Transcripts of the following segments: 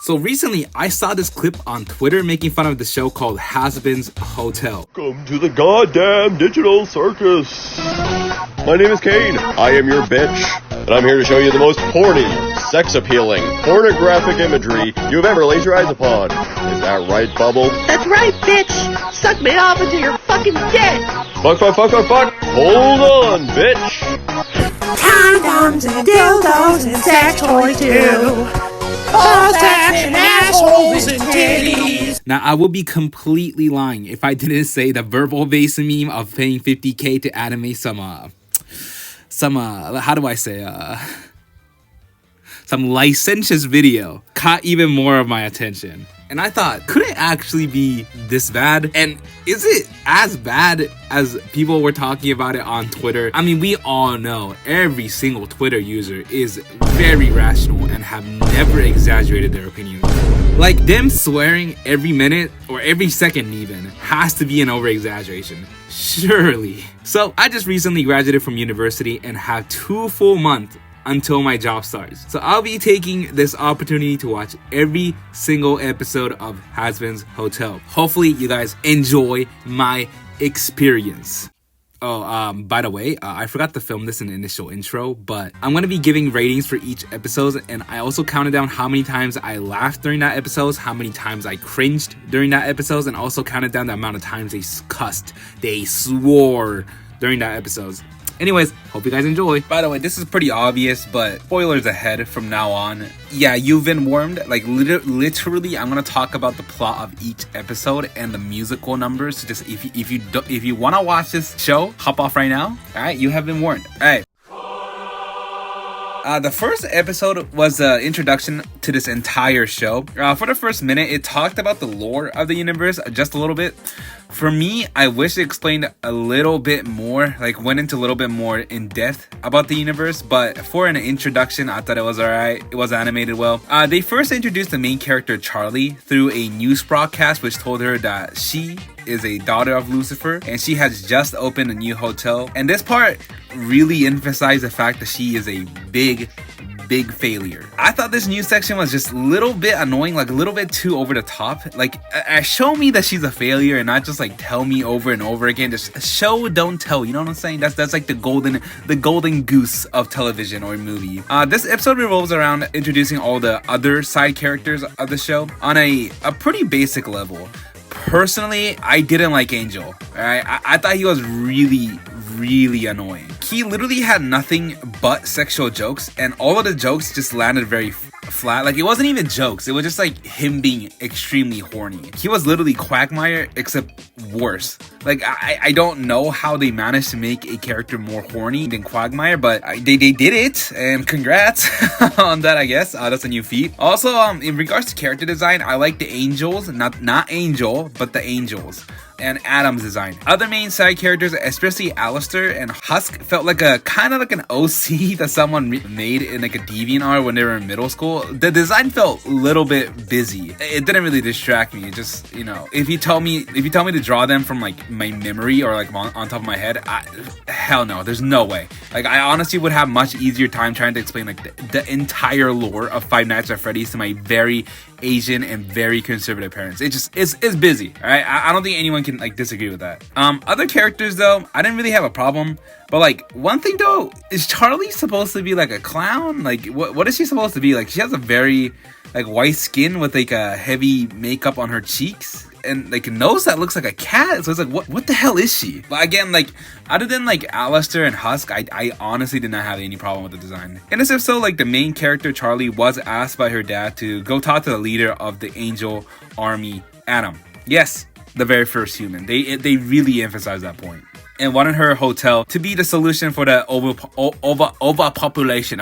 So recently, I saw this clip on Twitter making fun of the show called Hazbin's Hotel. Welcome to the goddamn digital circus. My name is Kane. I am your bitch. And I'm here to show you the most horny, sex-appealing, pornographic imagery you've ever laid your eyes upon. Is that right, Bubble? That's right, bitch! Suck me off until you're fucking dead! Fuck. Hold on, bitch. Condoms and dildos and sex toys too. Balls, and assholes and titties. Now, I would be completely lying if I didn't say the verbal base meme of paying $50K to animate some licentious video caught even more of my attention. And I thought, could it actually be this bad? And is it as bad as people were talking about it on Twitter? I mean, we all know every single Twitter user is very rational and have never exaggerated their opinions. Like, them swearing every minute or every second even has to be an over-exaggeration. Surely. So, I just recently graduated from university and have 2 full months until my job starts. So I'll be taking this opportunity to watch every single episode of Hazbin's Hotel. Hopefully you guys enjoy my experience. Oh, by the way, I forgot to film this in the initial intro, but I'm going to be giving ratings for each episode, and I also counted down how many times I laughed during that episode, how many times I cringed during that episode, and also counted down the amount of times they cussed, they swore during that episode. Anyways, hope you guys enjoy. By the way, this is pretty obvious, but spoilers ahead from now on. Yeah, you've been warned. Like, literally, I'm gonna talk about the plot of each episode and the musical numbers. So just if you wanna watch this show, hop off right now. All right, you have been warned. All right. The first episode was the introduction to this entire show. For the first minute, it talked about the lore of the universe just a little bit. For me, I wish it explained a little bit more, like went into a little bit more in depth about the universe, but for an introduction, I thought it was alright. It was animated well. They first introduced the main character, Charlie, through a news broadcast which told her that she is a daughter of Lucifer and she has just opened a new hotel. And this part really emphasized the fact that she is a big failure. I thought this news section was just a little bit annoying, like a little bit too over the top. Like, show me that she's a failure and not just like tell me over and over again. Just show, don't tell. You know what I'm saying? That's like the golden goose of television or movie. This episode revolves around introducing all the other side characters of the show on a pretty basic level. Personally, I didn't like Angel. Alright, I thought he was really annoying. He literally had nothing but sexual jokes, and all of the jokes just landed very flat. Like, it wasn't even jokes, it was just like him being extremely horny. He was literally Quagmire, except worse. Like, I don't know how they managed to make a character more horny than Quagmire, but they did it, and congrats on that, I guess. That's a new feat. Also, in regards to character design, I like the angels, not Angel, but the angels, and Adam's design. Other main side characters, especially Alistair and Husk, felt like a kind of like an OC that someone made in like a DeviantArt when they were in middle school. The design felt a little bit busy. It didn't really distract me. It just, you know, if you tell me to draw them from like my memory or like on top of my head, hell no, there's no way. Like, I honestly would have much easier time trying to explain like the entire lore of Five Nights at Freddy's to my very Asian and very conservative parents. It's busy. All right, I don't think anyone can like disagree with that. Other characters though, I didn't really have a problem. But like, one thing though, is Charlie supposed to be like a clown? Like, what is she supposed to be? Like, she has a very like white skin with like a heavy makeup on her cheeks and like a nose that looks like a cat. So it's like, what the hell is she? But again, like, other than like Alistair and Husk, I honestly did not have any problem with the design. In this episode, like, the main character Charlie was asked by her dad to go talk to the leader of the Angel Army, Adam. Yes, the very first human. They really emphasize that point. And wanted her hotel to be the solution for the overpopulation.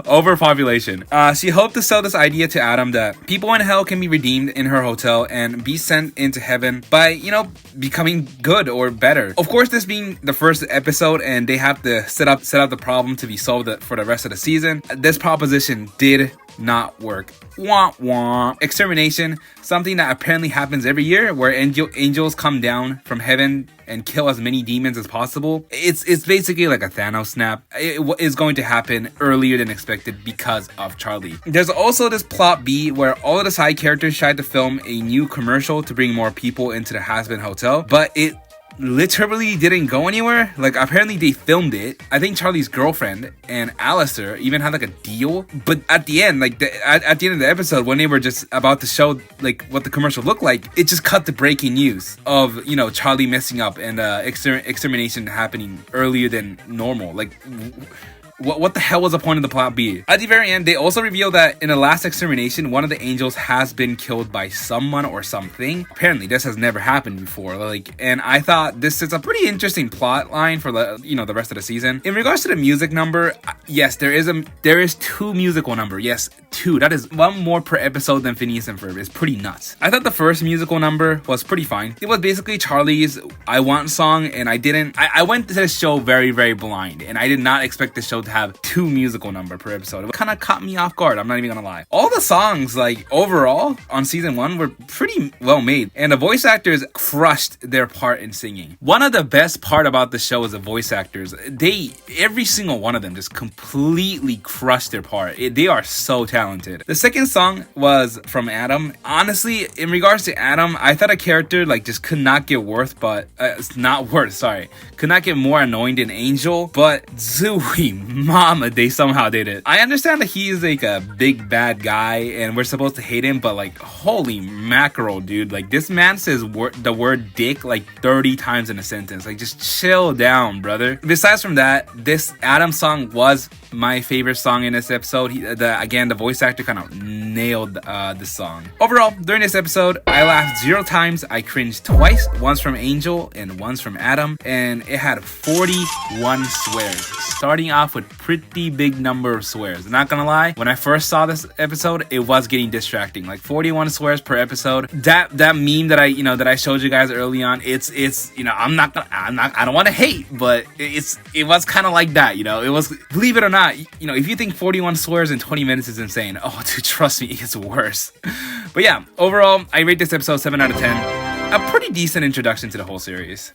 Overpopulation. She hoped to sell this idea to Adam that people in hell can be redeemed in her hotel and be sent into heaven by, you know, becoming good or better. Of course, this being the first episode and they have to set up the problem to be solved for the rest of the season, this proposition did not work. Wah wah. Extermination, something that apparently happens every year where angels come down from heaven and kill as many demons as possible. It's basically like a Thanos snap. It is going to happen earlier than expected because of Charlie. There's also this plot B where all of the side characters tried to film a new commercial to bring more people into the Hazbin Hotel, but it literally didn't go anywhere. Like, apparently they filmed it. I think Charlie's girlfriend and Alistair even had like a deal, but at the end, like at the end of the episode, when they were just about to show like what the commercial looked like, it just cut the breaking news of, you know, Charlie messing up and extermination happening earlier than normal. Like, what the hell was the point of the plot B? At the very end, they also reveal that in the last extermination, one of the angels has been killed by someone or something. Apparently, this has never happened before. Like, and I thought this is a pretty interesting plot line for the, you know, the rest of the season. In regards to the music number, yes, there is 2 musical number. Yes, 2. That is 1 more per episode than Phineas and Ferb. It's pretty nuts. I thought the first musical number was pretty fine. It was basically Charlie's "I Want" song, and I went to this show very, very blind, and I did not expect the show to have 2 musical number per episode. It kind of caught me off guard, I'm not even gonna lie. All the songs, like, overall on season 1 were pretty well made, and the voice actors crushed their part in singing. One of the best part about the show is the voice actors. Every single one of them just completely crushed their part. They are so talented. The second song was from Adam. Honestly, in regards to Adam, I thought a character like just could not get could not get more annoying than Angel, but Zooey mama, they somehow did it. I understand that he is like a big bad guy and we're supposed to hate him, but like, holy mackerel, dude. Like, this man says the word dick like 30 times in a sentence. Like, just chill down, brother. Besides from that, this Adam song was my favorite song in this episode. The voice actor kind of nailed the song. Overall, during this episode, I laughed 0 times. I cringed twice, once from Angel and once from Adam, and it had 41 swears, starting off with pretty big number of swears. Not gonna lie, when I first saw this episode, it was getting distracting. Like 41 swears per episode. That meme that I showed you guys early on, it's you know, I don't want to hate, but it was kind of like that, you know. It was, believe it or not, you know, if you think 41 swears in 20 minutes is insane, oh dude, trust me, it's worse. But yeah, overall, I rate this episode 7 out of 10. A pretty decent introduction to the whole series.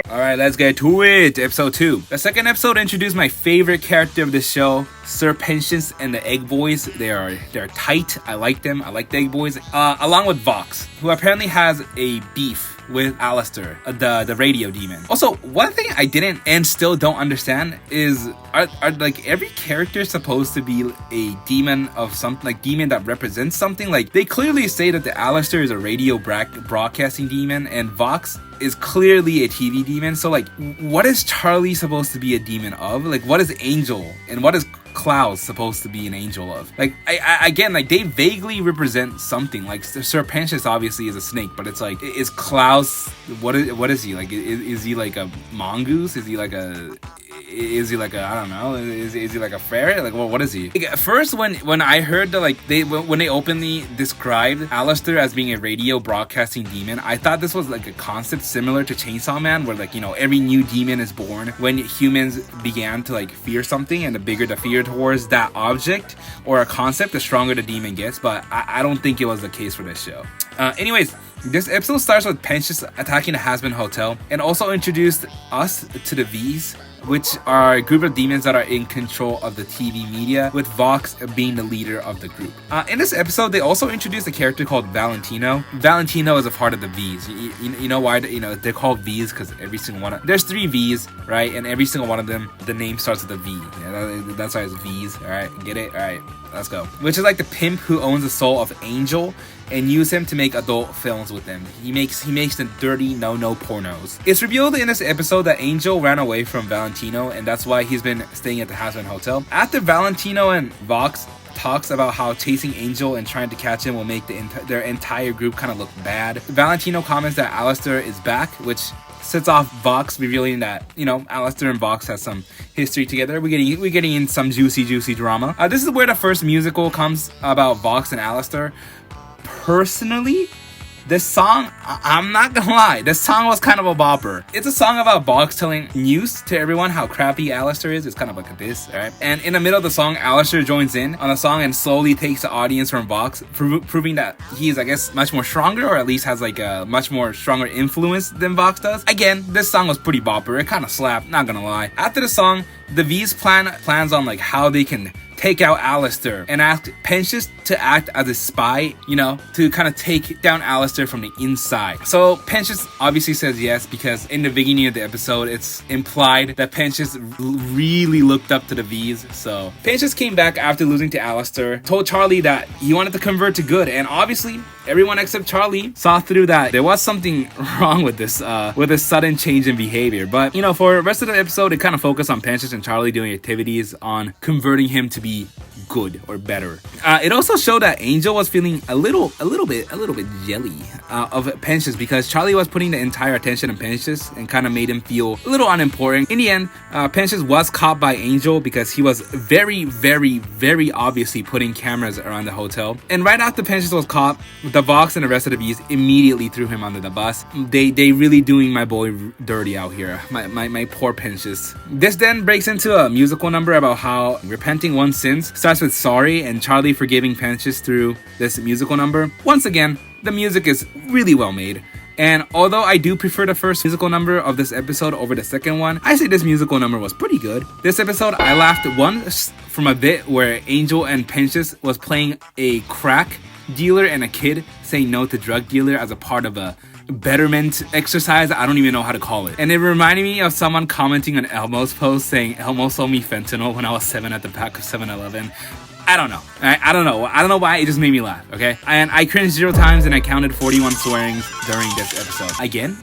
Alright, let's get to it. Episode 2. The second episode introduced my favorite character of the show, Sir Pensions and the Egg Boys. They're tight. I like them. I like the Egg Boys. Along with Vox, who apparently has a beef with Alistair, the radio demon. Also, one thing I didn't and still don't understand is, are like every character supposed to be a demon of something, like demon that represents something? Like, they clearly say that the Alistair is a radio broadcasting demon and Vox is clearly a TV demon. So like, what is Charlie supposed to be a demon of? Like, what is Angel and what is Klaus supposed to be an angel of? Like, I again, like, they vaguely represent something. Like, Sir Pensions obviously is a snake, but it's like, is Klaus, what is he? Like, is he like a mongoose? Is he like a I don't know, is he like a ferret? Like, well, what is he? Like, at first, when I heard that, like, when they openly described Alistair as being a radio broadcasting demon, I thought this was like a concept similar to Chainsaw Man, where, like, you know, every new demon is born when humans began to like fear something, and the bigger the fear towards that object or a concept, the stronger the demon gets. But I don't think it was the case for this show. Anyways, this episode starts with Pensions attacking the Hazbin Hotel and also introduced us to the V's, which are a group of demons that are in control of the TV media, with Vox being the leader of the group. In this episode, they also introduced a character called Valentino. Valentino is a part of the V's. You know why? You know, they're called V's because every single one there's 3 V's, right? And every single one of them, the name starts with a V. Yeah, that's why it's V's. All right, get it? All right, let's go. Which is like the pimp who owns the soul of Angel and use him to make adult films with them. He makes the dirty no pornos. It's revealed in this episode that Angel ran away from Valentino, and that's why he's been staying at the Hazbin Hotel. After Valentino and Vox talks about how chasing Angel and trying to catch him will make their entire group kind of look bad, Valentino comments that Alistair is back, which sets off Vox, revealing that, you know, Alistair and Vox has some history together. We're getting in some juicy drama. This is where the first musical comes about Vox and Alistair. Personally, this song, I'm not gonna lie, this song was kind of a bopper. It's a song about Boggs telling news to everyone how crappy Alistair is. It's kind of like a diss, alright? And in the middle of the song, Alistair joins in on the song and slowly takes the audience from Boggs, proving that he is, I guess, much more stronger, or at least has like a much more stronger influence than Boggs does. Again, this song was pretty bopper. It kind of slapped, not gonna lie. After the song, the V's plans on like how they can take out Alistair and ask Pentious to act as a spy, you know, to kind of take down Alistair from the inside. So Pentious obviously says yes, because in the beginning of the episode, it's implied that Pentious really looked up to the V's. So Pentious came back after losing to Alistair, told Charlie that he wanted to convert to good, and obviously everyone except Charlie saw through that there was something wrong with this sudden change in behavior. But you know, for the rest of the episode, it kind of focused on Pentious and Charlie doing activities on converting him to be good or better. It also showed that Angel was feeling a little bit jelly of Pentious, because Charlie was putting the entire attention on Pentious and kind of made him feel a little unimportant. In the end, Pentious was caught by Angel because he was very obviously putting cameras around the hotel. And right after Pentious was caught, the Vox and the rest of the V's immediately threw him under the bus. They really doing my boy dirty out here. My poor Pentious. This then breaks into a musical number about how repenting one's sins starts with sorry, and Charlie forgiving Pentious through this musical number. Once again, the music is really well made. And although I do prefer the first musical number of this episode over the second one, I say this musical number was pretty good. This episode, I laughed once from a bit where Angel and Pentious was playing a crack dealer and a kid saying no to drug dealer as a part of a betterment exercise. I don't even know how to call it. And it reminded me of someone commenting on Elmo's post saying Elmo sold me fentanyl when I was 7 at the back of 7-Eleven. I don't know. I don't know why. It just made me laugh, okay? And I cringed 0 times and I counted 41 swearings during this episode.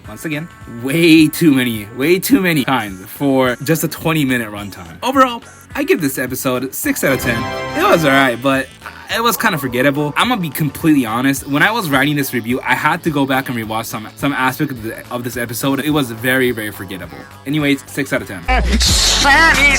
Once again, way too many times for just a 20-minute runtime. Overall, I give this episode 6 out of 10. It was alright, but it was kind of forgettable. I'm gonna be completely honest. When I was writing this review, I had to go back and rewatch some aspect of this episode. It was very forgettable. Anyways, 6 out of 10.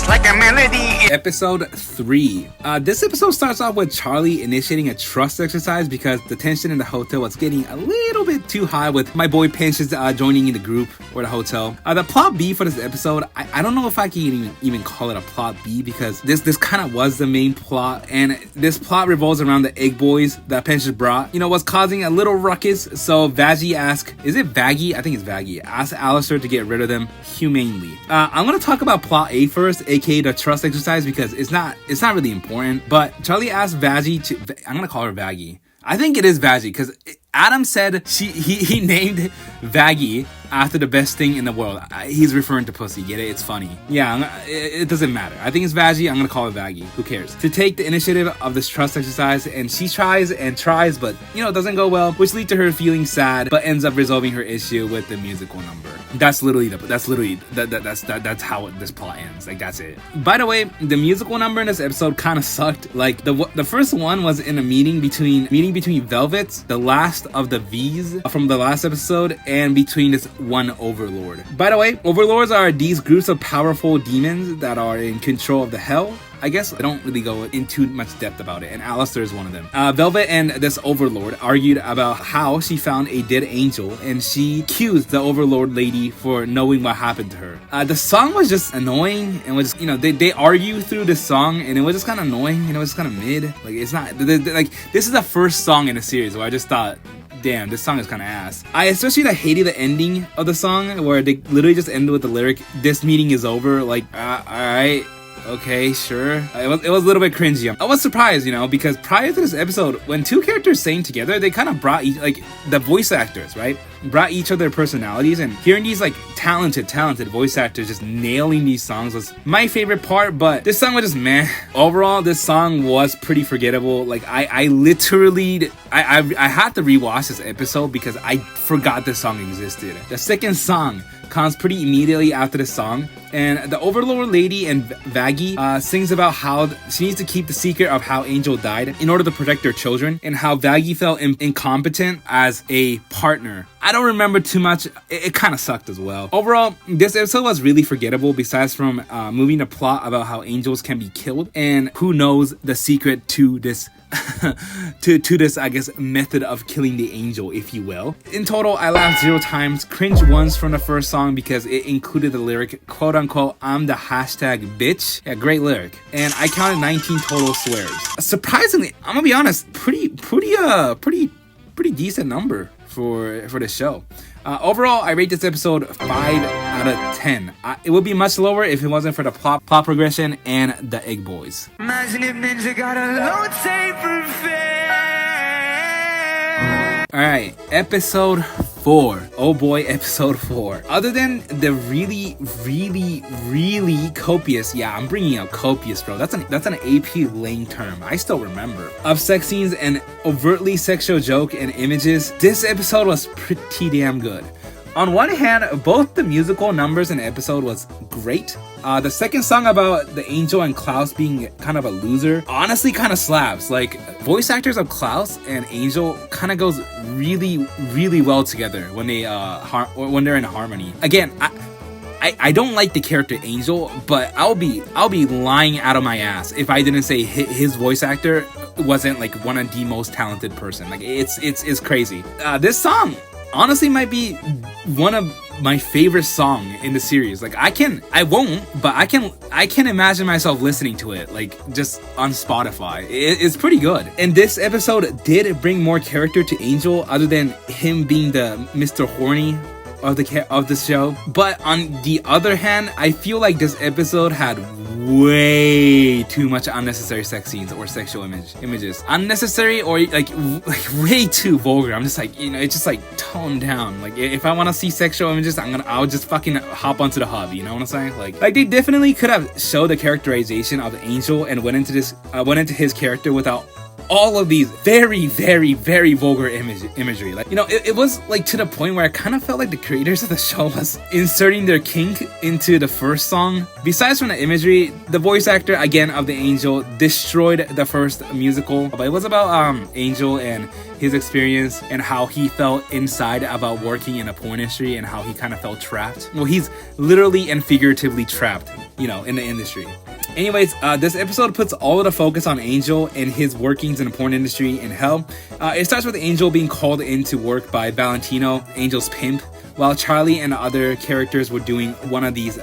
Like a melody. Episode 3. This episode starts off with Charlie initiating a trust exercise because the tension in the hotel was getting a little bit too high, with my boy Pentious joining in the group or the hotel. The plot B for this episode, I don't know if I can even call it a plot B, because this kind of was the main plot, and this plot revolves around the egg boys that Pentious brought, you know, was causing a little ruckus. So Vaggie asks, is it Vaggie? I think it's Vaggie. Asks Alistair to get rid of them humanely. I'm gonna talk about plot A first, aka the trust exercise, because it's not really important. But Charlie asked Vaggie to, I'm gonna call her Vaggie. I think it is Vaggie, because Adam said he named Vaggie after the best thing in the world. He's referring to pussy, get it? It's funny. Yeah, it doesn't matter. I think it's Vaggie. I'm gonna call it Vaggie. Who cares? To take the initiative of this trust exercise, and she tries, but you know, it doesn't go well, which leads to her feeling sad, but ends up resolving her issue with the musical number. That's how this plot ends. Like, that's it. By the way, the musical number in this episode kind of sucked. Like, the first one was in a meeting between Velvets, the last of the V's from the last episode, and between this one Overlord. By the way, Overlords are these groups of powerful demons that are in control of the hell. I guess I don't really go into much depth about it, and Alistair is one of them. Velvet and this Overlord argued about how she found a dead angel, and she accused the Overlord lady for knowing what happened to her. The song was just annoying, and was, you know, they argue through this song, and it was just kind of annoying, and it was just kind of mid. Like, it's not, like, this is the first song in the series where I just thought, damn, this song is kind of ass. I especially hated the ending of the song, where they literally just ended with the lyric, "This meeting is over." Like, alright. Okay, sure. It was a little bit cringy. I was surprised, you know, because prior to this episode, when two characters sang together, they kind of brought the voice actors, right? Brought each of their personalities, and hearing these like talented voice actors just nailing these songs was my favorite part. But this song was just meh. Overall, this song was pretty forgettable. Like, I literally had to rewatch this episode because I forgot this song existed. The second song comes pretty immediately after the song, and the Overlord lady and Vaggie sings about how she needs to keep the secret of how Angel died in order to protect their children, and how Vaggie felt incompetent as a partner. I don't remember too much. It kind of sucked as well. Overall, this episode was really forgettable, besides from moving the plot about how angels can be killed, and who knows the secret to this to this, I guess, method of killing the angel, if you will. In total, I laughed 0 times, cringed once from the first song because it included the lyric, quote unquote, "I'm the hashtag bitch." Yeah, great lyric. And I counted 19 total swears. Surprisingly, I'm gonna be honest, pretty decent number for the show. Overall, I rate this episode 5 out of 10. It would be much lower if it wasn't for the plot progression and the Egg Boys. Imagine if Ninja got a load safer Alright, episode 4. Oh boy, episode 4. Other than the really copious, yeah, I'm bringing out copious, bro. That's an AP Lang term. I still remember. Of sex scenes and overtly sexual joke and images, this episode was pretty damn good. On one hand, both the musical numbers in the episode was great. The second song about the angel and Klaus being kind of a loser honestly kind of slaps. Like, voice actors of Klaus and Angel kind of goes really well together when they when they're in harmony. Again, I don't like the character Angel, but I'll be lying out of my ass if I didn't say his voice actor wasn't like one of the most talented person. Like, it's crazy. This song honestly might be one of my favorite song in the series. Like, I can imagine myself listening to it, like, just on Spotify. It's pretty good. And this episode did bring more character to Angel other than him being the Mr. Horny of the show. But on the other hand, I feel like this episode had way too much unnecessary sex scenes or sexual images. Unnecessary or like way too vulgar. I'm just like, it's just like toned down. Like, if I want to see sexual images, I'll just fucking hop onto the hub. You know what I'm saying? Like they definitely could have showed the characterization of the angel and went into his character without all of these very vulgar imagery. Like, it was like to the point where I kind of felt like the creators of the show was inserting their kink into the first song. Besides from the imagery, the voice actor again of the angel destroyed the first musical. But it was about Angel and his experience and how he felt inside about working in a porn industry and how he kind of felt trapped. Well, he's literally and figuratively trapped, in the industry. Anyways, this episode puts all of the focus on Angel and his workings in the porn industry in hell. It starts with Angel being called into work by Valentino, Angel's pimp, while Charlie and the other characters were doing one of these,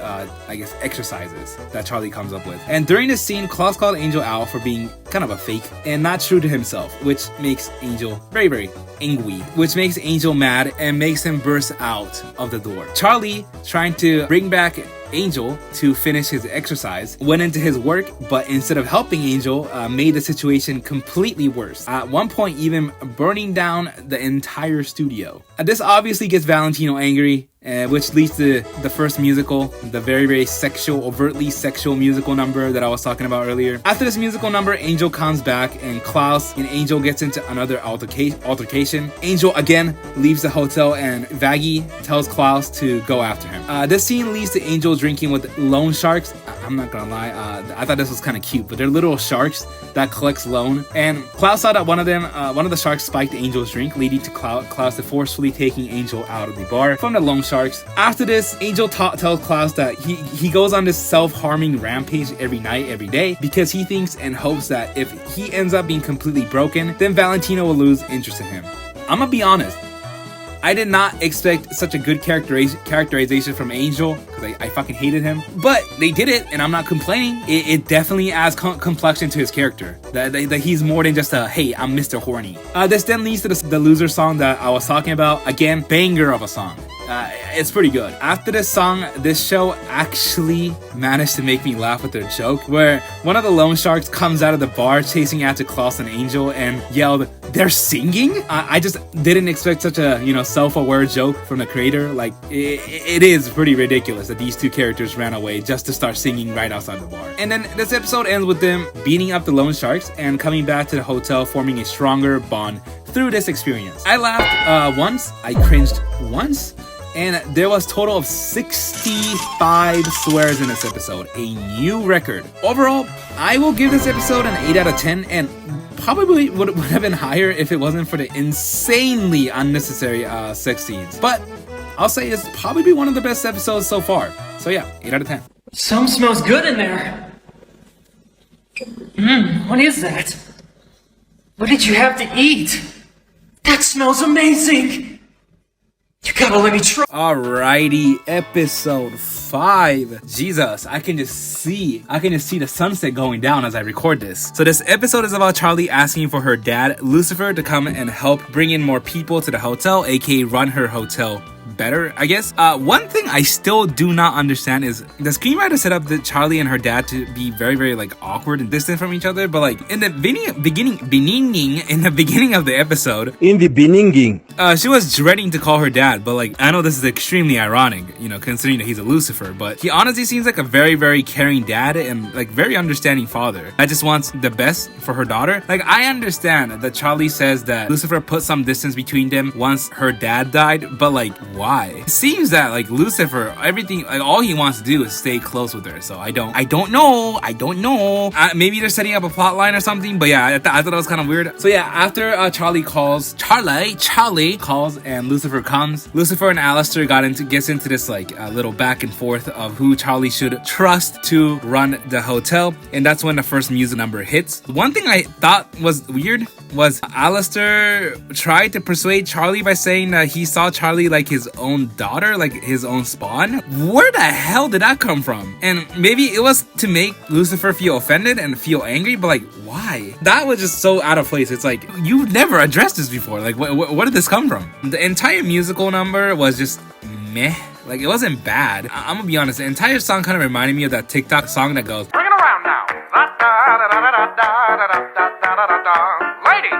exercises that Charlie comes up with. And during this scene, Klaus called Angel out for being kind of a fake and not true to himself, which makes Angel very angry, which makes Angel mad and makes him burst out of the door. Charlie, trying to bring back Angel to finish his exercise, went into his work, but instead of helping Angel, made the situation completely worse. At one point, even burning down the entire studio. This obviously gets Valentino angry, which leads to the first musical, the very sexual, overtly sexual musical number that I was talking about earlier. After this musical number, Angel comes back and Klaus and Angel gets into another altercation. Angel again leaves the hotel and Vaggie tells Klaus to go after him. This scene leads to Angel drinking with loan sharks. I'm not gonna lie, I thought this was kind of cute, but they're little sharks that collects loan. And Klaus saw that one of the sharks spiked Angel's drink, leading to Klaus to forcefully taking Angel out of the bar from the loan sharks. After this, Angel tells Klaus that he goes on this self-harming rampage every night, every day, because he thinks and hopes that if he ends up being completely broken, then Valentino will lose interest in him. I'm gonna be honest, I did not expect such a good characterization from Angel, because I fucking hated him. But they did it, and I'm not complaining. It definitely adds complexion to his character. That he's more than just a, hey, I'm Mr. Horny. This then leads to the loser song that I was talking about. Again, banger of a song. It's pretty good. After this song, this show actually managed to make me laugh with their joke, where one of the loan sharks comes out of the bar chasing after Klaus and Angel and yelled, "They're singing?" I just didn't expect such a, self-aware joke from the creator. Like, it is pretty ridiculous that these two characters ran away just to start singing right outside the bar. And then this episode ends with them beating up the loan sharks and coming back to the hotel, forming a stronger bond through this experience. I laughed once, I cringed once, and there was a total of 65 swears in this episode, a new record. Overall, I will give this episode an 8 out of 10, and probably would have been higher if it wasn't for the insanely unnecessary sex scenes. But I'll say it's probably one of the best episodes so far. So yeah, 8 out of 10. Some smells good in there. What is that? What did you have to eat? That smells amazing. You gotta let me try. Alrighty, episode 5. Jesus, I can just see the sunset going down as I record this. So this episode is about Charlie asking for her dad, Lucifer, to come and help bring in more people to the hotel, aka run her hotel better, I guess. One thing I still do not understand is the screenwriter set up the Charlie and her dad to be very, very like awkward and distant from each other, but like in the beginning of the episode, she was dreading to call her dad, but like I know this is extremely ironic, you know, considering that he's a Lucifer, but he honestly seems like a very, very caring dad and like very understanding father that just wants the best for her daughter. Like I understand that Charlie says that Lucifer put some distance between them once her dad died, but like why? It seems that like Lucifer, everything, like all he wants to do is stay close with her. So I don't know. Maybe they're setting up a plot line or something, but yeah, I thought it was kind of weird. So yeah, after Charlie calls and Lucifer comes, Lucifer and Alistair gets into this like little back and forth of who Charlie should trust to run the hotel, and that's when the first music number hits. One thing I thought was weird was Alistair tried to persuade Charlie by saying that he saw Charlie like his own daughter, like his own spawn. Where the hell did that come from? And maybe it was to make Lucifer feel offended and feel angry, but like why? That was just so out of place. It's like you've never addressed this before. Like where did this come from? The entire musical number was just meh. Like it wasn't bad. I'm gonna be honest, the entire song kind of reminded me of that TikTok song that goes, "Bring it around now, ladies."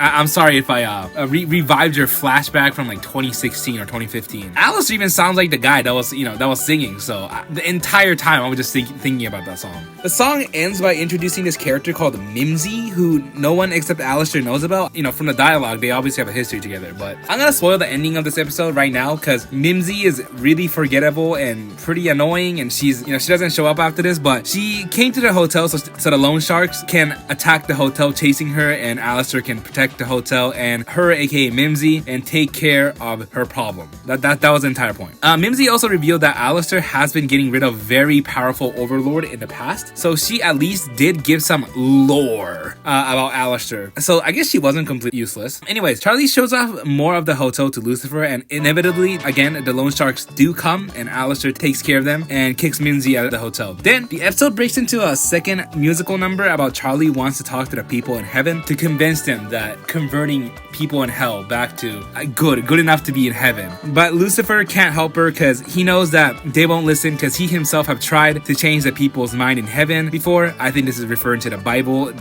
I'm sorry if I revived your flashback from like 2016 or 2015. Alice even sounds like the guy that was singing. So the entire time I was just thinking about that song. The song ends by introducing this character called Mimsy, who no one except Alistair knows about. You know, from the dialogue, they obviously have a history together. But I'm gonna spoil the ending of this episode right now because Mimsy is really forgettable and pretty annoying, and she doesn't show up after this. But she came to the hotel so the loan sharks can attack the hotel, chasing her, and Alistair can protect the hotel and her, aka Mimsy, and take care of her problem. That was the entire point. Mimsy also revealed that Alistair has been getting rid of very powerful overlord in the past, so she at least did give some lore about Alistair. So I guess she wasn't completely useless. Anyways, Charlie shows off more of the hotel to Lucifer, and inevitably, again, the loan sharks do come, and Alistair takes care of them and kicks Mimsy out of the hotel. Then the episode breaks into a second musical number about Charlie wants to talk to the people in heaven to convince them that converting people in hell back to good enough to be in heaven. But Lucifer can't help her because he knows that they won't listen because he himself have tried to change the people's mind in heaven before. I think this is referring to the Bible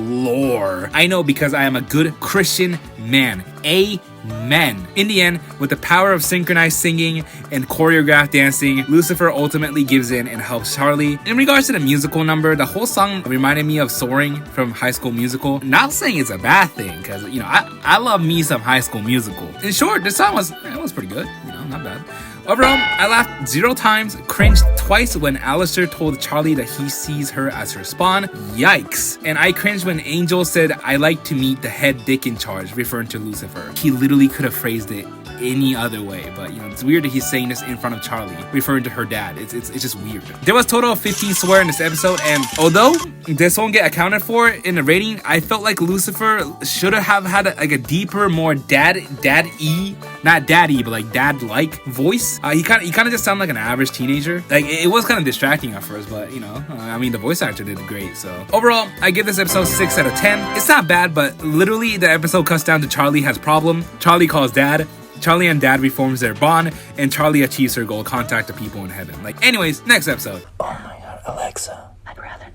lore. I know because I am a good Christian man. Amen. In the end, with the power of synchronized singing and choreographed dancing, Lucifer ultimately gives in and helps Charlie. In regards to the musical number, the whole song reminded me of Soaring from High School Musical. Not saying it's a bad thing, because I love me some High School Musical. In short, the song was pretty good. Not bad. Overall, I laughed 0 times, cringed twice when Alistair told Charlie that he sees her as her spawn. Yikes. And I cringed when Angel said, "I like to meet the head dick in charge," referring to Lucifer. He literally could have phrased it any other way, but it's weird that he's saying this in front of Charlie, referring to her dad. It's just weird. There was a total of 15 swear in this episode, and although this won't get accounted for in the rating, I felt like Lucifer should have had a deeper, more dad-y, not daddy, but like dad-like voice. He kind of just sounded like an average teenager. Like it was kind of distracting at first, but the voice actor did great. So overall, I give this episode 6 out of 10. It's not bad, but literally the episode cuts down to Charlie has problem. Charlie calls dad. Charlie and dad reforms their bond, and Charlie achieves her goal, contact the people in heaven. Anyways, next episode. Oh my god, Alexa. I'd rather.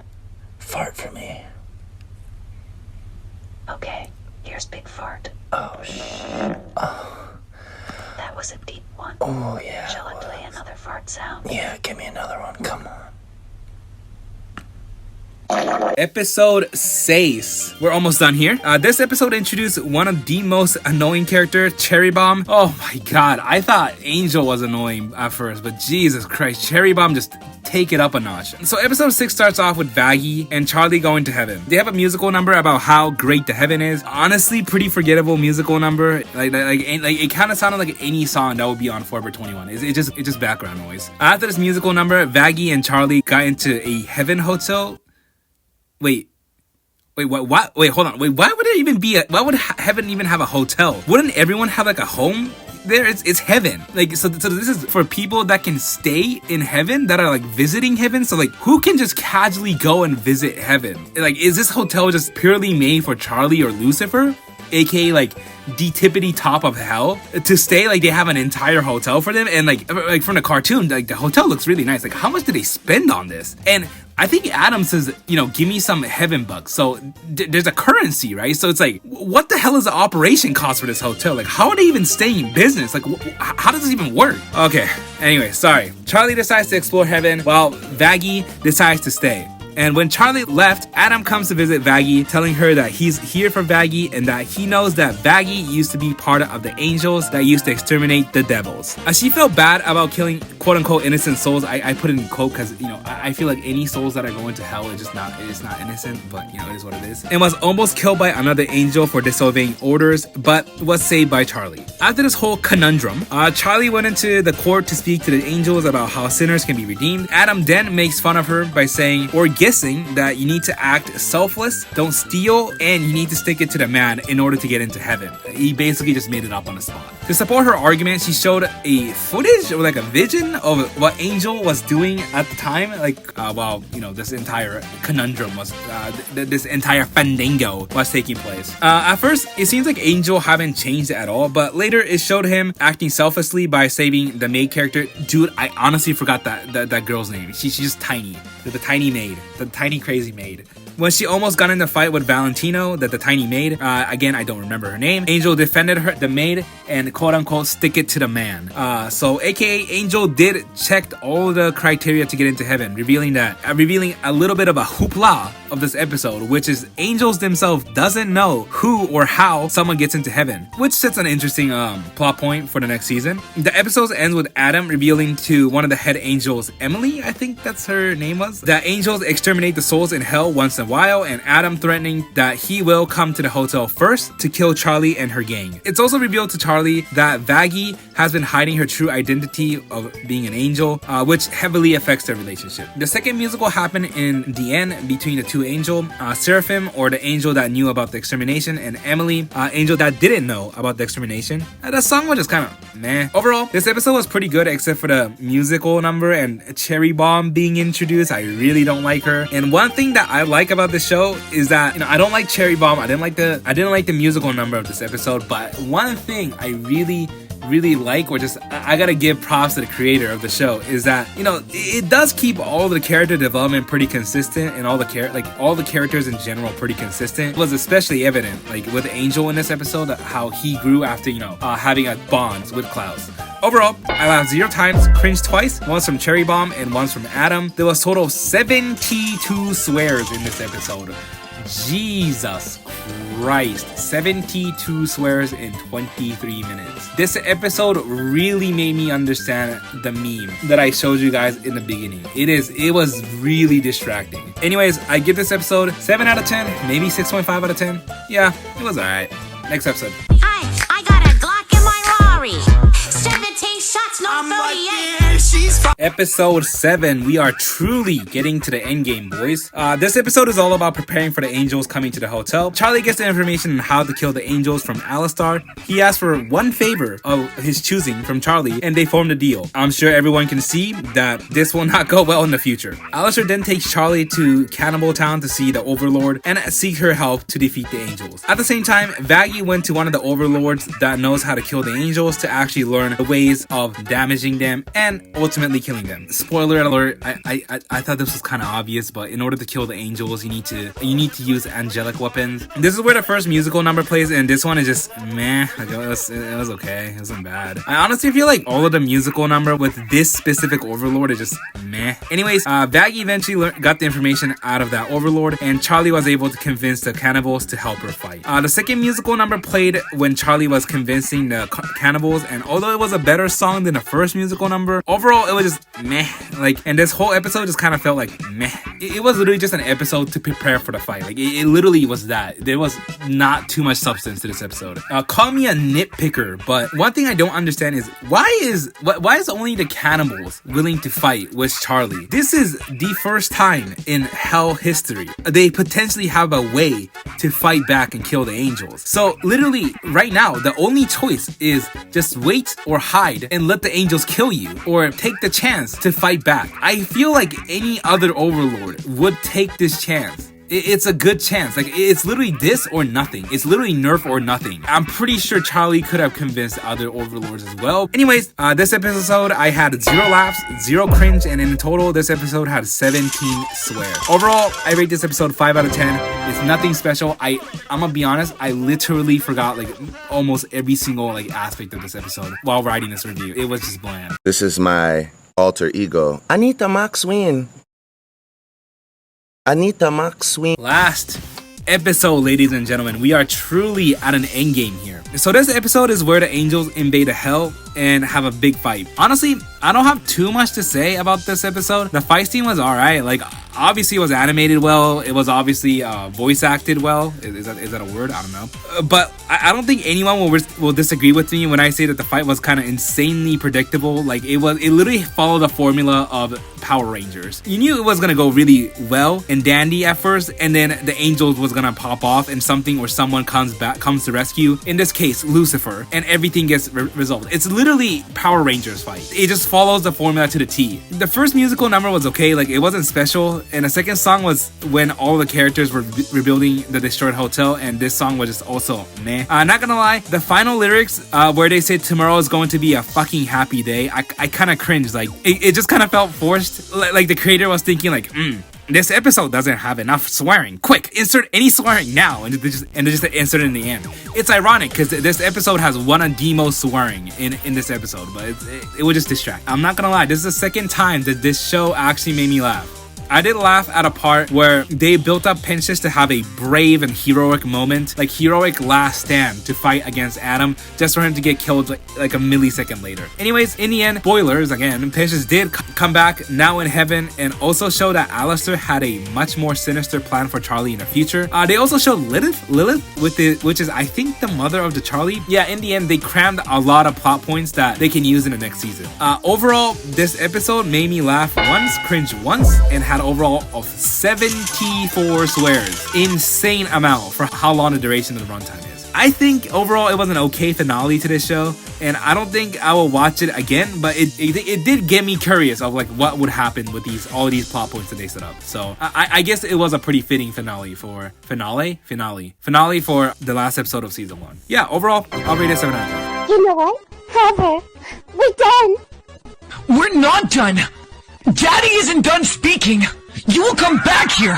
Fart for me. Okay, here's Big Fart. Oh, shit. Oh. That was a deep one. Oh, yeah. Shall I play another fart sound? Yeah, give me another one. Come on. Episode 6. We're almost done here. This episode introduced one of the most annoying characters, Cherry Bomb. Oh my god, I thought Angel was annoying at first, but Jesus Christ, Cherry Bomb just take it up a notch. So episode 6 starts off with Vaggie and Charlie going to heaven. They have a musical number about how great the heaven is. Honestly, pretty forgettable musical number. Like it kind of sounded like any song that would be on Forever 21. It's just background noise. After this musical number, Vaggie and Charlie got into a heaven hotel. Wait, what? Wait, hold on. Wait, why would it even be why would heaven even have a hotel? Wouldn't everyone have like a home there? It's heaven. Like, so this is for people that can stay in heaven, that are like visiting heaven. So like, who can just casually go and visit heaven? Like, is this hotel just purely made for Charlie or Lucifer? AKA like the tippity top of hell to stay? Like, they have an entire hotel for them, and like from the cartoon, like the hotel looks really nice. Like, how much did they spend on this? And I think Adam says, give me some heaven bucks. So there's a currency, right? So it's like, what the hell is the operation cost for this hotel? Like, how are they even staying in business? Like, how does this even work? Okay, anyway, sorry. Charlie decides to explore heaven while Vaggie decides to stay. And when Charlie left, Adam comes to visit Vaggie, telling her that he's here for Vaggie and that he knows that Vaggie used to be part of the angels that used to exterminate the devils. She felt bad about killing quote-unquote innocent souls. I put it in quote because, I feel like any souls that are going to hell, it is not innocent, but, it is what it is. And was almost killed by another angel for disobeying orders, but was saved by Charlie. After this whole conundrum, Charlie went into the court to speak to the angels about how sinners can be redeemed. Adam then makes fun of her by saying, or guessing, that you need to act selfless, don't steal, and you need to stick it to the man in order to get into heaven. He basically just made it up on the spot. To support her argument, she showed a footage or like a vision of what Angel was doing at the time, while this entire conundrum was, this entire fandango was taking place. At first, it seems like Angel haven't changed at all, but later it showed him acting selflessly by saving the maid character. Dude, I honestly forgot that girl's name. She's just tiny. The tiny maid. The tiny crazy maid. When she almost got in a fight with Valentino, the tiny maid, again, I don't remember her name, Angel defended her, the maid, and quote-unquote stick it to the man. So aka Angel did check all the criteria to get into heaven, revealing a little bit of a hoopla of this episode, which is angels themselves doesn't know who or how someone gets into heaven, which sets an interesting plot point for the next season. The episode ends with Adam revealing to one of the head angels, Emily, I think that's her name was, that angels exterminate the souls in hell once in a while, and Adam threatening that he will come to the hotel first to kill Charlie and her gang. It's also revealed to Charlie that Vaggie has been hiding her true identity of being an angel, which heavily affects their relationship. The second musical happened in the end between the two angels, Seraphim, or the angel that knew about the extermination, and Emily, angel that didn't know about the extermination. The song was just kind of meh. Overall, this episode was pretty good except for the musical number and Cherry Bomb being introduced. I really don't like her. And one thing that I like about this show is that I don't like Cherry Bomb. I didn't like the musical number of this episode, but one thing I really like, or just I gotta give props to the creator of the show, is that it does keep all the character development pretty consistent, and all the characters in general pretty consistent. It was especially evident with Angel in this episode how he grew after having a bond with Klaus. Overall, I laughed 0 times, cringed twice, once from Cherry Bomb and once from Adam. There was a total of 72 swears in this episode. Jesus Christ, 72 swears in 23 minutes. This episode really made me understand the meme that I showed you guys in the beginning. It was really distracting. Anyways, I give this episode 7 out of 10, maybe 6.5 out of 10. Yeah, it was alright. Next episode. I got a Glock in my Rari. 17 shots, no 38. Episode 7, we are truly getting to the end game, boys. This episode is all about preparing for the angels coming to the hotel. Charlie gets the information on how to kill the angels from Alistar. He asks for one favor of his choosing from Charlie, and they form the deal. I'm sure everyone can see that this will not go well in the future. Alistar then takes Charlie to Cannibal Town to see the Overlord and seek her help to defeat the angels. At the same time, Vaggie went to one of the Overlords that knows how to kill the angels to actually learn the ways of damaging them and ultimately ultimately killing them. Spoiler alert, I thought this was kind of obvious, but in order to kill the angels, you need to use angelic weapons. This is where the first musical number plays, and this one is just meh. Like, it was okay. It wasn't bad. I honestly feel like all of the musical number with this specific overlord is just meh. Anyways, Baggy eventually got the information out of that overlord, and Charlie was able to convince the cannibals to help her fight. The second musical number played when Charlie was convincing the cannibals, and although it was a better song than the first musical number, overall it was just meh. Like, and this whole episode just kind of felt like meh. It was literally just an episode to prepare for the fight. Like, it literally was that. There was not too much substance to this episode. Call me a nitpicker, but one thing I don't understand is why is only the cannibals willing to fight with Charlie? This is the first time in hell history they potentially have a way to fight back and kill the angels. So literally right now the only choice is just wait or hide and let the angels kill you, or take the chance to fight back. I feel like any other overlord would take this chance. It's a good chance. Like, it's literally this or nothing. It's literally nerf or nothing. I'm pretty sure Charlie could have convinced other overlords as well. Anyways, this episode I had 0 laughs, 0 cringe, and in total this episode had 17 swears. Overall, I rate this episode 5 out of 10. It's nothing special. I'm gonna be honest, I literally forgot like almost every single like aspect of this episode while writing this review. It was just bland. This is my alter ego, Anita Maxwin. Anita Maxwin. Last episode, ladies and gentlemen, we are truly at an endgame here. So this episode is where the angels invade hell and have a big fight. Honestly, I don't have too much to say about this episode. The fight scene was alright. Like, obviously it was animated well. It was obviously voice acted well. Is that a word? I don't know. But I don't think anyone will disagree with me when I say that the fight was kind of insanely predictable. Like, it literally followed the formula of Power Rangers. You knew it was gonna go really well and dandy at first, and then the angels was gonna pop off and something or someone comes to rescue. In this case, Lucifer, and everything gets resolved. It's literally Power Rangers fight. It just follows the formula to the T. The first musical number was okay, like it wasn't special, and the second song was when all the characters were rebuilding the destroyed hotel, and this song was just also meh. Not gonna lie, the final lyrics where they say tomorrow is going to be a fucking happy day, I kind of cringed. Like, it just kind of felt forced. Like the creator was thinking like, this episode doesn't have enough swearing. Quick, insert any swearing now, and just insert it in the end. It's ironic because this episode has one of the most swearing in this episode, but it would just distract. I'm not gonna lie, this is the second time that this show actually made me laugh. I did laugh at a part where they built up Pinches to have a brave and heroic moment, like heroic last stand to fight against Adam, just for him to get killed like a millisecond later. Anyways, in the end, spoilers again, Pinches did come back now in heaven, and also show that Alistair had a much more sinister plan for Charlie in the future. They also showed Lilith, which is I think the mother of the Charlie. Yeah, in the end, they crammed a lot of plot points that they can use in the next season. Overall, this episode made me laugh once, cringe once, and had overall of 74 swears. Insane amount for how long the duration of the runtime is. I think overall it was an okay finale to this show, and I don't think I will watch it again, but it did get me curious of like what would happen with all these plot points that they set up. So I guess it was a pretty fitting finale for the last episode of season 1. Yeah, overall I'll rate it 7 out of 10. You know what? Father, we're done. We're not done! Daddy isn't done speaking! You will come back here!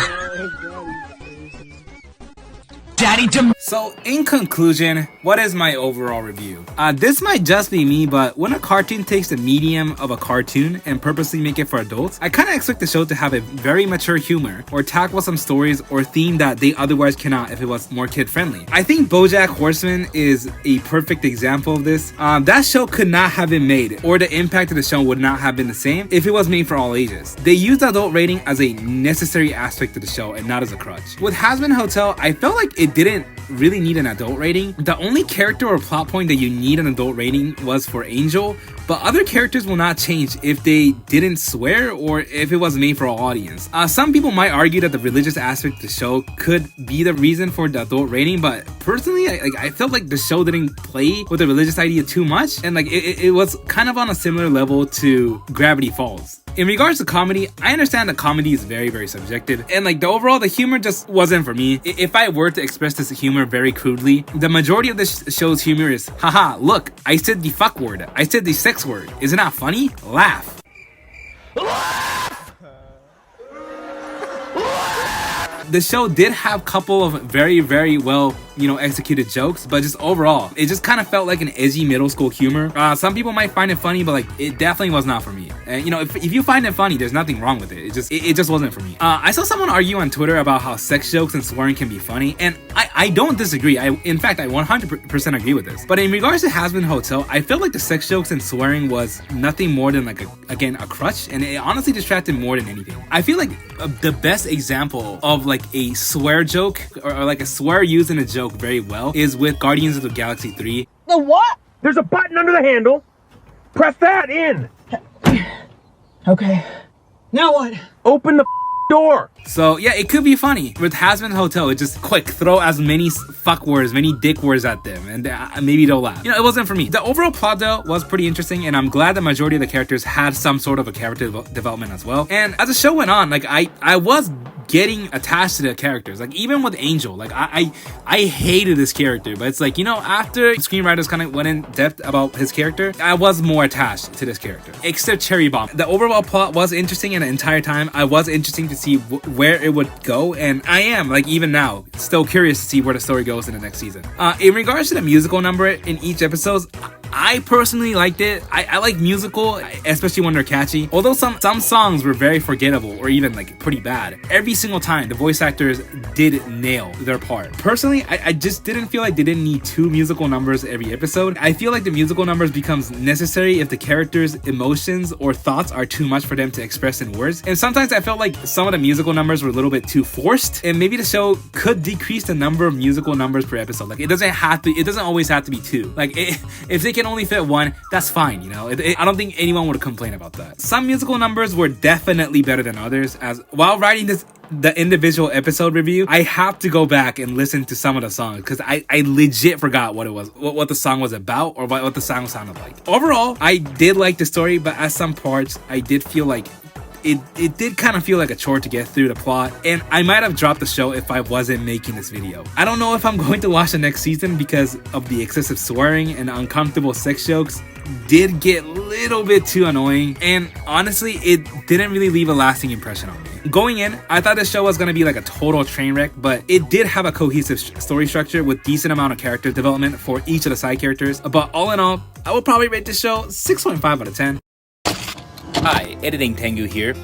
Daddy So, in conclusion, what is my overall review? This might just be me, but when a cartoon takes the medium of a cartoon and purposely make it for adults, I kind of expect the show to have a very mature humor, or tackle some stories or theme that they otherwise cannot if it was more kid-friendly. I think BoJack Horseman is a perfect example of this. That show could not have been made, or the impact of the show would not have been the same if it was made for all ages. They used the adult rating as a necessary aspect of the show and not as a crutch. With Hazbin Hotel, I felt like it didn't really need an adult rating. The only character or plot point that you need an adult rating was for Angel, but other characters will not change if they didn't swear or if it was made for all audience. Some people might argue that the religious aspect of the show could be the reason for the adult rating, but personally, I felt like the show didn't play with the religious idea too much, and like it was kind of on a similar level to Gravity Falls. In regards to comedy, I understand that comedy is very, very subjective, and like the humor just wasn't for me. If I were to express this humor very crudely, the majority of this show's humor is, haha, look, I said the fuck word, I said the sex word, isn't that funny? Laugh. The show did have a couple of very, very well, executed jokes, but just overall, it just kind of felt like an edgy middle school humor. Some people might find it funny, but like, it definitely was not for me. And if you find it funny, there's nothing wrong with it. It just wasn't for me. I saw someone argue on Twitter about how sex jokes and swearing can be funny, and I don't disagree. In fact, I 100% agree with this. But in regards to Hazbin Hotel, I felt like the sex jokes and swearing was nothing more than like a crutch, and it honestly distracted more than anything. I feel like the best example of like a swear joke or like a swear used in a joke very well is with Guardians of the Galaxy 3. The what? There's a button under the handle. Press that in. Okay. Now what? Open the door. So yeah, it could be funny. With Hazbin Hotel, it just quick throw as many fuck words, many dick words at them, and maybe they'll laugh. It wasn't for me. The overall plot though was pretty interesting, and I'm glad the majority of the characters had some sort of a character development as well. And as the show went on, like I was getting attached to the characters. Like even with Angel, like I hated this character, but it's like, after screenwriters kind of went in depth about his character, I was more attached to this character. Except Cherry Bomb. The overall plot was interesting, and the entire time I was interesting to see where it would go, and I am, like even now, still curious to see where the story goes in the next season. In regards to the musical number in each episode, I personally liked it. I like musical, especially when they're catchy. Although some songs were very forgettable or even like pretty bad, every single time the voice actors did nail their part. Personally, I just didn't feel like they didn't need 2 musical numbers every episode. I feel like the musical numbers becomes necessary if the characters' emotions or thoughts are too much for them to express in words. And sometimes I felt like some of the musical numbers were a little bit too forced, and maybe the show could decrease the number of musical numbers per episode. Like it doesn't always have to be 2. Like if they can only fit 1, that's fine. I don't think anyone would complain about that. Some musical numbers were definitely better than others. As while writing the individual episode review, I have to go back and listen to some of the songs because I legit forgot what it was, what the song was about, or what the song sounded like. Overall, I did like the story, but at some parts I did feel like it did kind of feel like a chore to get through the plot, and I might have dropped the show if I wasn't making this video. I don't know if I'm going to watch the next season because of the excessive swearing and uncomfortable sex jokes did get a little bit too annoying, and honestly, it didn't really leave a lasting impression on me. Going in, I thought the show was going to be like a total train wreck, but it did have a cohesive story structure with decent amount of character development for each of the side characters. But all in all, I would probably rate this show 6.5 out of 10. Hi, Editing Tengu here.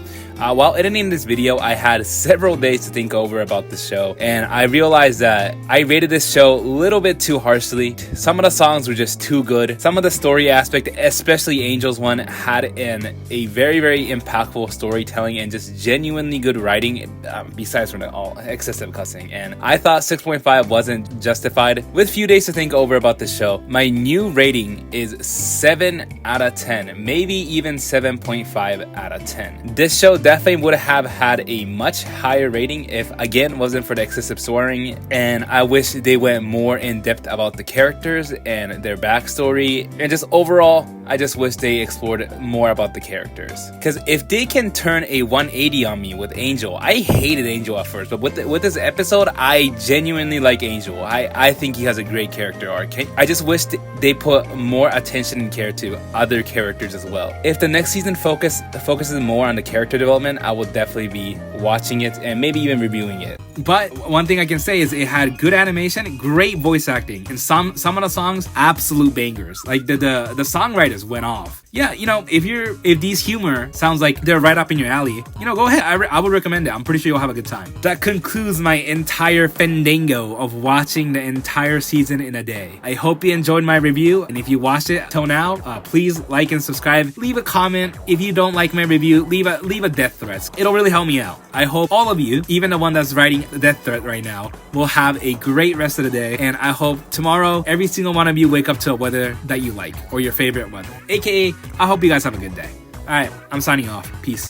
While editing this video, I had several days to think over about the show, and I realized that I rated this show a little bit too harshly. Some of the songs were just too good. Some of the story aspect, especially Angel's one, had a very, very impactful storytelling and just genuinely good writing, besides from all excessive cussing. And I thought 6.5 wasn't justified. With few days to think over about this show, my new rating is 7 out of 10, maybe even 7.5 out of 10. This show definitely would have had a much higher rating if, again, wasn't for the excessive swearing, and I wish they went more in depth about the characters and their backstory, and just overall, I just wish they explored more about the characters. Because if they can turn a 180 on me with Angel, I hated Angel at first, but with this episode, I genuinely like Angel. I think he has a great character arc. I just wish they put more attention and care to other characters as well. If the next season focuses more on the character development, I will definitely be watching it and maybe even reviewing it. But one thing I can say is it had good animation, great voice acting, and some of the songs, absolute bangers. Like the songwriters went off. Yeah, if these humor sounds like they're right up in your alley, go ahead. I would recommend it. I'm pretty sure you'll have a good time. That concludes my entire fandango of watching the entire season in a day. I hope you enjoyed my review, and if you watched it till now, please like and subscribe. Leave a comment. If you don't like my review, leave a death threat. It'll really help me out. I hope all of you, even the one that's writing the death threat right now, will have a great rest of the day, and I hope tomorrow every single one of you wake up to a weather that you like, or your favorite weather, aka I hope you guys have a good day. Alright, I'm signing off. Peace.